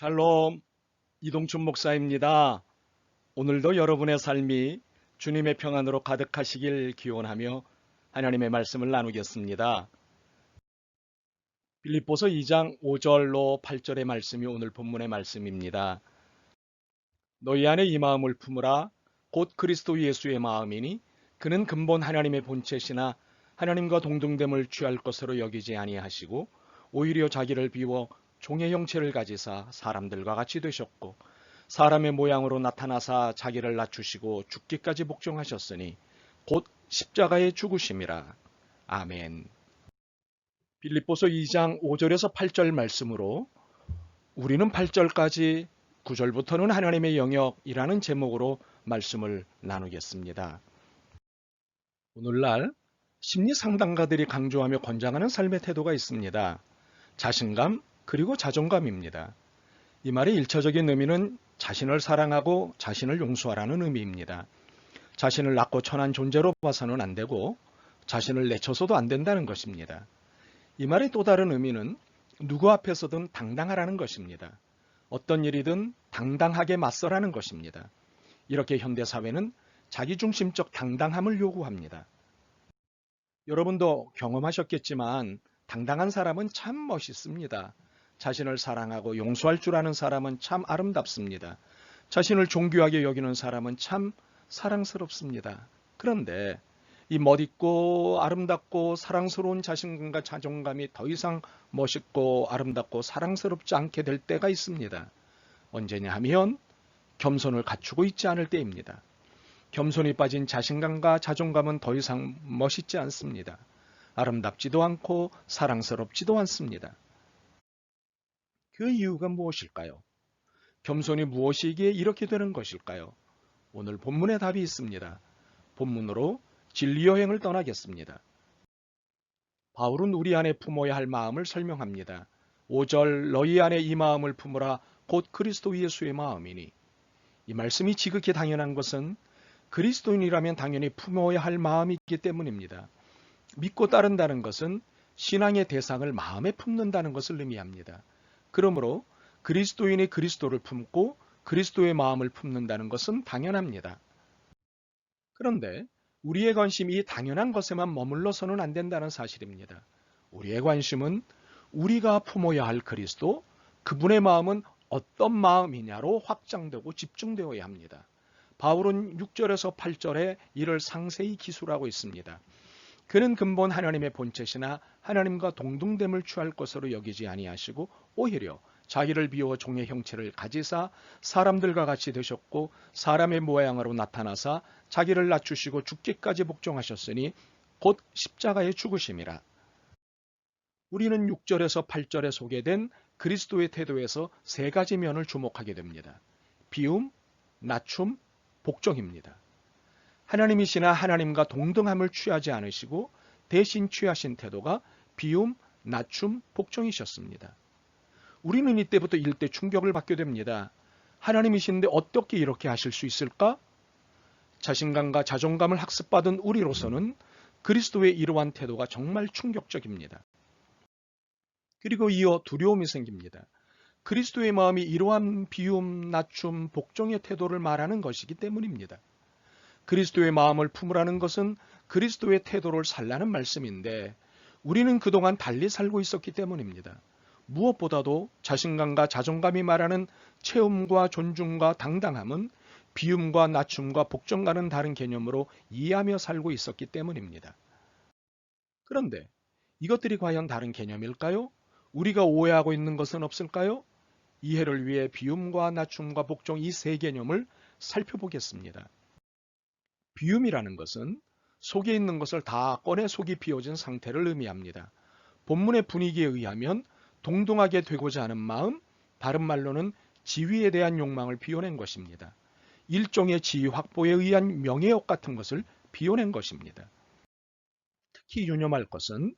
샬롬, 이동춘 목사입니다. 오늘도 여러분의 삶이 주님의 평안으로 가득하시길 기원하며 하나님의 말씀을 나누겠습니다. 빌립보서 2장 5절로 8절의 말씀이 오늘 본문의 말씀입니다. 너희 안에 이 마음을 품으라. 곧 그리스도 예수의 마음이니 그는 근본 하나님의 본체시나 하나님과 동등됨을 취할 것으로 여기지 아니하시고 오히려 자기를 비워 종의 형체를 가지사 사람들과 같이 되셨고 사람의 모양으로 나타나사 자기를 낮추시고 죽기까지 복종하셨으니 곧 십자가의 죽으심이라. 아멘. 빌립보서 2장 5절에서 8절 말씀으로 우리는 8절까지 9절부터는 하나님의 영역이라는 제목으로 말씀을 나누겠습니다. 오늘날 심리 상담가들이 강조하며 권장하는 삶의 태도가 있습니다. 자신감 그리고 자존감입니다. 이 말의 일차적인 의미는 자신을 사랑하고 자신을 용서하라는 의미입니다. 자신을 낮고 천한 존재로 봐서는 안 되고 자신을 내쳐서도 안 된다는 것입니다. 이 말의 또 다른 의미는 누구 앞에서든 당당하라는 것입니다. 어떤 일이든 당당하게 맞서라는 것입니다. 이렇게 현대사회는 자기중심적 당당함을 요구합니다. 여러분도 경험하셨겠지만 당당한 사람은 참 멋있습니다. 자신을 사랑하고 용서할 줄 아는 사람은 참 아름답습니다. 자신을 존귀하게 여기는 사람은 참 사랑스럽습니다. 그런데 이 멋있고 아름답고 사랑스러운 자신감과 자존감이 더 이상 멋있고 아름답고 사랑스럽지 않게 될 때가 있습니다. 언제냐 하면 겸손을 갖추고 있지 않을 때입니다. 겸손이 빠진 자신감과 자존감은 더 이상 멋있지 않습니다. 아름답지도 않고 사랑스럽지도 않습니다. 그 이유가 무엇일까요? 겸손이 무엇이기에 이렇게 되는 것일까요? 오늘 본문에 답이 있습니다. 본문으로 진리 여행을 떠나겠습니다. 바울은 우리 안에 품어야 할 마음을 설명합니다. 5절 너희 안에 이 마음을 품으라 곧 그리스도 예수의 마음이니. 이 말씀이 지극히 당연한 것은 그리스도인이라면 당연히 품어야 할 마음이기 때문입니다. 믿고 따른다는 것은 신앙의 대상을 마음에 품는다는 것을 의미합니다. 그러므로 그리스도인이 그리스도를 품고 그리스도의 마음을 품는다는 것은 당연합니다. 그런데 우리의 관심이 이 당연한 것에만 머물러서는 안 된다는 사실입니다. 우리의 관심은 우리가 품어야 할 그리스도, 그분의 마음은 어떤 마음이냐로 확장되고 집중되어야 합니다. 바울은 6절에서 8절에 이를 상세히 기술하고 있습니다. 그는 근본 하나님의 본체시나 하나님과 동등됨을 취할 것으로 여기지 아니하시고 오히려 자기를 비워 종의 형체를 가지사 사람들과 같이 되셨고 사람의 모양으로 나타나사 자기를 낮추시고 죽기까지 복종하셨으니 곧 십자가의 죽으심이라. 우리는 6절에서 8절에 소개된 그리스도의 태도에서 세 가지 면을 주목하게 됩니다. 비움, 낮춤, 복종입니다. 하나님이시나 하나님과 동등함을 취하지 않으시고 대신 취하신 태도가 비움, 낮춤, 복종이셨습니다. 우리는 이때부터 일대 충격을 받게 됩니다. 하나님이신데 어떻게 이렇게 하실 수 있을까? 자신감과 자존감을 학습받은 우리로서는 그리스도의 이러한 태도가 정말 충격적입니다. 그리고 이어 두려움이 생깁니다. 그리스도의 마음이 이러한 비움, 낮춤, 복종의 태도를 말하는 것이기 때문입니다. 그리스도의 마음을 품으라는 것은 그리스도의 태도를 살라는 말씀인데 우리는 그동안 달리 살고 있었기 때문입니다. 무엇보다도 자신감과 자존감이 말하는 체험과 존중과 당당함은 비움과 낮춤과 복종과는 다른 개념으로 이해하며 살고 있었기 때문입니다. 그런데 이것들이 과연 다른 개념일까요? 우리가 오해하고 있는 것은 없을까요? 이해를 위해 비움과 낮춤과 복종 이 세 개념을 살펴보겠습니다. 비움이라는 것은 속에 있는 것을 다 꺼내 속이 비워진 상태를 의미합니다. 본문의 분위기에 의하면 동등하게 되고자 하는 마음, 다른 말로는 지위에 대한 욕망을 비워낸 것입니다. 일종의 지위 확보에 의한 명예욕 같은 것을 비워낸 것입니다. 특히 유념할 것은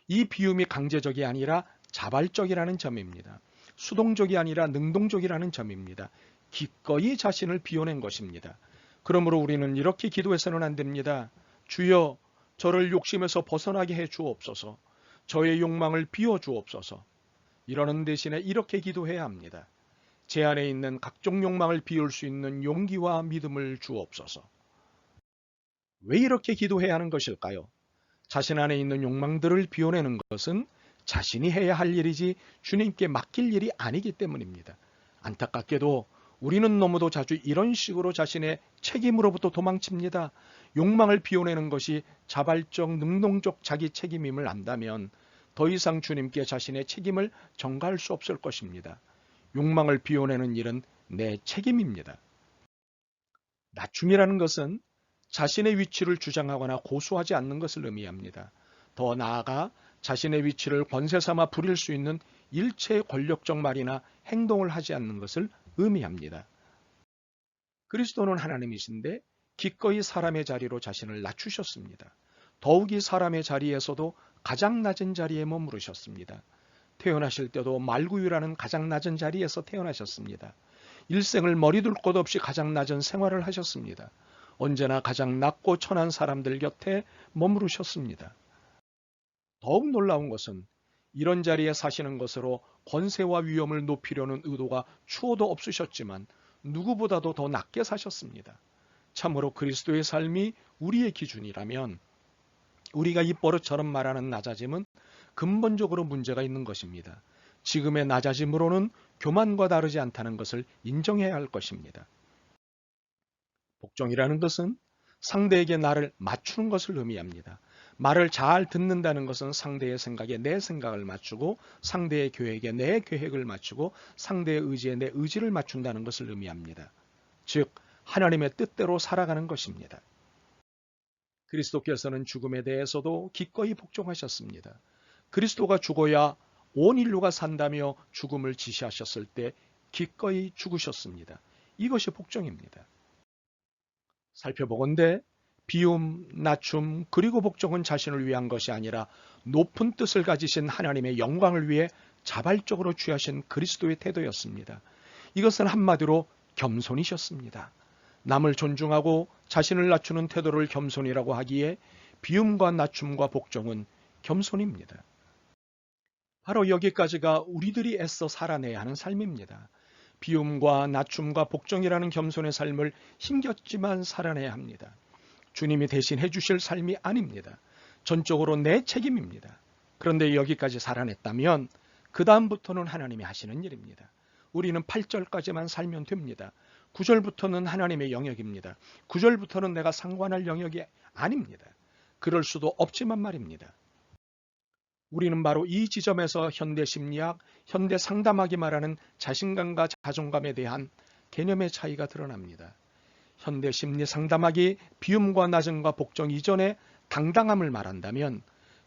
이 비움이 강제적이 아니라 자발적이라는 점입니다. 수동적이 아니라 능동적이라는 점입니다. 기꺼이 자신을 비워낸 것입니다. 그러므로 우리는 이렇게 기도해서는 안 됩니다. 주여, 저를 욕심에서 벗어나게 해 주옵소서. 저의 욕망을 비워 주옵소서. 이러는 대신에 이렇게 기도해야 합니다. 제 안에 있는 각종 욕망을 비울 수 있는 용기와 믿음을 주옵소서. 왜 이렇게 기도해야 하는 것일까요? 자신 안에 있는 욕망들을 비워내는 것은 자신이 해야 할 일이지 주님께 맡길 일이 아니기 때문입니다. 안타깝게도 우리는 너무도 자주 이런 식으로 자신의 책임으로부터 도망칩니다. 욕망을 비워내는 것이 자발적, 능동적 자기 책임임을 안다면 더 이상 주님께 자신의 책임을 전가할 수 없을 것입니다. 욕망을 비워내는 일은 내 책임입니다. 낮춤이라는 것은 자신의 위치를 주장하거나 고수하지 않는 것을 의미합니다. 더 나아가 자신의 위치를 권세 삼아 부릴 수 있는 일체의 권력적 말이나 행동을 하지 않는 것을 의미합니다. 그리스도는 하나님이신데 기꺼이 사람의 자리로 자신을 낮추셨습니다. 더욱이 사람의 자리에서도 가장 낮은 자리에 머무르셨습니다. 태어나실 때도 말구유라는 가장 낮은 자리에서 태어나셨습니다. 일생을 머리둘 곳 없이 가장 낮은 생활을 하셨습니다. 언제나 가장 낮고 천한 사람들 곁에 머무르셨습니다. 더욱 놀라운 것은 이런 자리에 사시는 것으로 권세와 위엄을 높이려는 의도가 추호도 없으셨지만 누구보다도 더 낮게 사셨습니다. 참으로 그리스도의 삶이 우리의 기준이라면 우리가 이 버릇처럼 말하는 낮아짐은 근본적으로 문제가 있는 것입니다. 지금의 낮아짐으로는 교만과 다르지 않다는 것을 인정해야 할 것입니다. 복종이라는 것은 상대에게 나를 맞추는 것을 의미합니다. 말을 잘 듣는다는 것은 상대의 생각에 내 생각을 맞추고 상대의 계획에 내 계획을 맞추고 상대의 의지에 내 의지를 맞춘다는 것을 의미합니다. 즉 하나님의 뜻대로 살아가는 것입니다. 그리스도께서는 죽음에 대해서도 기꺼이 복종하셨습니다. 그리스도가 죽어야 온 인류가 산다며 죽음을 지시하셨을 때 기꺼이 죽으셨습니다. 이것이 복종입니다. 살펴보건대 비움, 낮춤, 그리고 복종은 자신을 위한 것이 아니라 높은 뜻을 가지신 하나님의 영광을 위해 자발적으로 취하신 그리스도의 태도였습니다. 이것은 한마디로 겸손이셨습니다. 남을 존중하고 자신을 낮추는 태도를 겸손이라고 하기에 비움과 낮춤과 복종은 겸손입니다. 바로 여기까지가 우리들이 애써 살아내야 하는 삶입니다. 비움과 낮춤과 복종이라는 겸손의 삶을 힘겹지만 살아내야 합니다. 주님이 대신 해주실 삶이 아닙니다. 전적으로 내 책임입니다. 그런데 여기까지 살아냈다면 그 다음부터는 하나님이 하시는 일입니다. 우리는 8절까지만 살면 됩니다. 9절부터는 하나님의 영역입니다. 9절부터는 내가 상관할 영역이 아닙니다. 그럴 수도 없지만 말입니다. 우리는 바로 이 지점에서 현대심리학, 현대상담학이 말하는 자신감과 자존감에 대한 개념의 차이가 드러납니다. 현대심리상담학이 비움과 낮음과 복종 이전에 당당함을 말한다면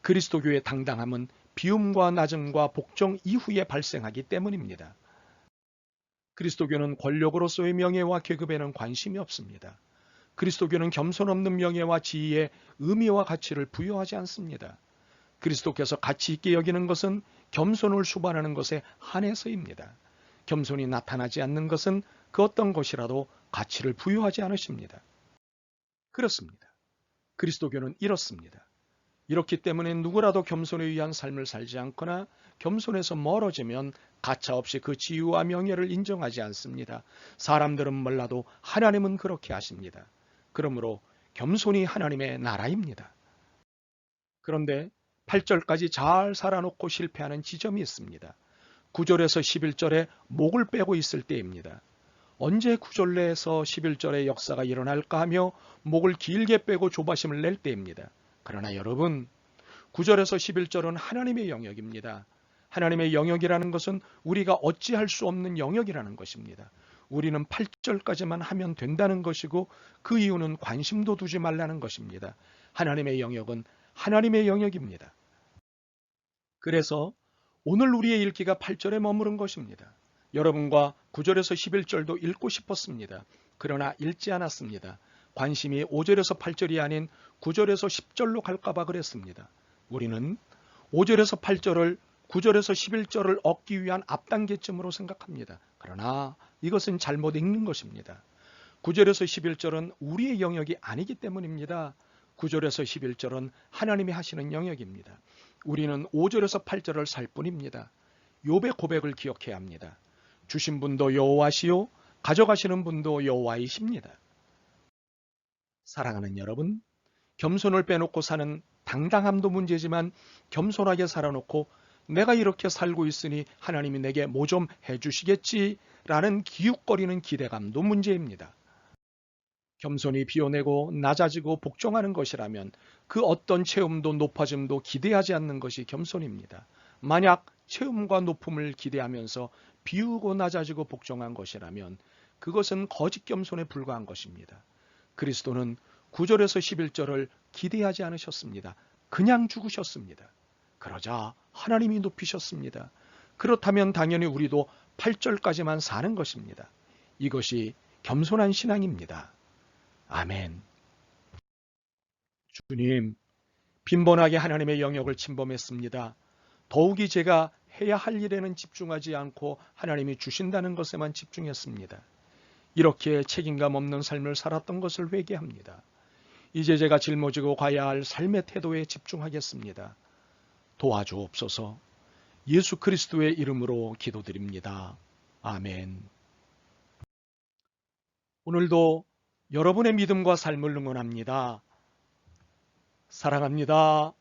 그리스도교의 당당함은 비움과 낮음과 복종 이후에 발생하기 때문입니다. 그리스도교는 권력으로서의 명예와 계급에는 관심이 없습니다. 그리스도교는 겸손 없는 명예와 지위에 의미와 가치를 부여하지 않습니다. 그리스도께서 가치 있게 여기는 것은 겸손을 수반하는 것에 한해서입니다. 겸손이 나타나지 않는 것은 그 어떤 것이라도 가치를 부여하지 않으십니다. 그렇습니다. 그리스도교는 이렇습니다. 이렇기 때문에 누구라도 겸손에 의한 삶을 살지 않거나 겸손에서 멀어지면 가차없이 그 지위와 명예를 인정하지 않습니다. 사람들은 몰라도 하나님은 그렇게 하십니다. 그러므로 겸손이 하나님의 나라입니다. 그런데 8절까지 잘 살아놓고 실패하는 지점이 있습니다. 9절에서 11절에 목을 빼고 있을 때입니다. 언제 9절에서 11절의 역사가 일어날까 하며 목을 길게 빼고 조바심을 낼 때입니다. 그러나 여러분, 9절에서 11절은 하나님의 영역입니다. 하나님의 영역이라는 것은 우리가 어찌할 수 없는 영역이라는 것입니다. 우리는 8절까지만 하면 된다는 것이고 그 이유는 관심도 두지 말라는 것입니다. 하나님의 영역은 하나님의 영역입니다. 그래서 오늘 우리의 읽기가 8절에 머무른 것입니다. 여러분과 9절에서 11절도 읽고 싶었습니다. 그러나 읽지 않았습니다. 관심이 5절에서 8절이 아닌 9절에서 10절로 갈까봐 그랬습니다. 우리는 5절에서 8절을 9절에서 11절을 얻기 위한 앞단계점으로 생각합니다. 그러나 이것은 잘못 읽는 것입니다. 9절에서 11절은 우리의 영역이 아니기 때문입니다. 9절에서 11절은 하나님이 하시는 영역입니다. 우리는 5절에서 8절을 살 뿐입니다. 욥의 고백을 기억해야 합니다. 주신 분도 여호와시요 가져가시는 분도 여호와이십니다. 사랑하는 여러분, 겸손을 빼놓고 사는 당당함도 문제지만 겸손하게 살아놓고 내가 이렇게 살고 있으니 하나님이 내게 뭐 좀 해주시겠지라는 기웃거리는 기대감도 문제입니다. 겸손히 비워내고 낮아지고 복종하는 것이라면 그 어떤 체험도 높아짐도 기대하지 않는 것이 겸손입니다. 만약 체험과 높음을 기대하면서 비우고 낮아지고 복종한 것이라면 그것은 거짓 겸손에 불과한 것입니다. 그리스도는 9절에서 11절을 기대하지 않으셨습니다. 그냥 죽으셨습니다. 그러자 하나님이 높이셨습니다. 그렇다면 당연히 우리도 8절까지만 사는 것입니다. 이것이 겸손한 신앙입니다. 아멘. 주님, 빈번하게 하나님의 영역을 침범했습니다. 더욱이 제가 해야 할 일에는 집중하지 않고 하나님이 주신다는 것에만 집중했습니다. 이렇게 책임감 없는 삶을 살았던 것을 회개합니다. 이제 제가 짊어지고 가야 할 삶의 태도에 집중하겠습니다. 도와주옵소서. 예수 그리스도의 이름으로 기도드립니다. 아멘. 오늘도 여러분의 믿음과 삶을 응원합니다. 사랑합니다.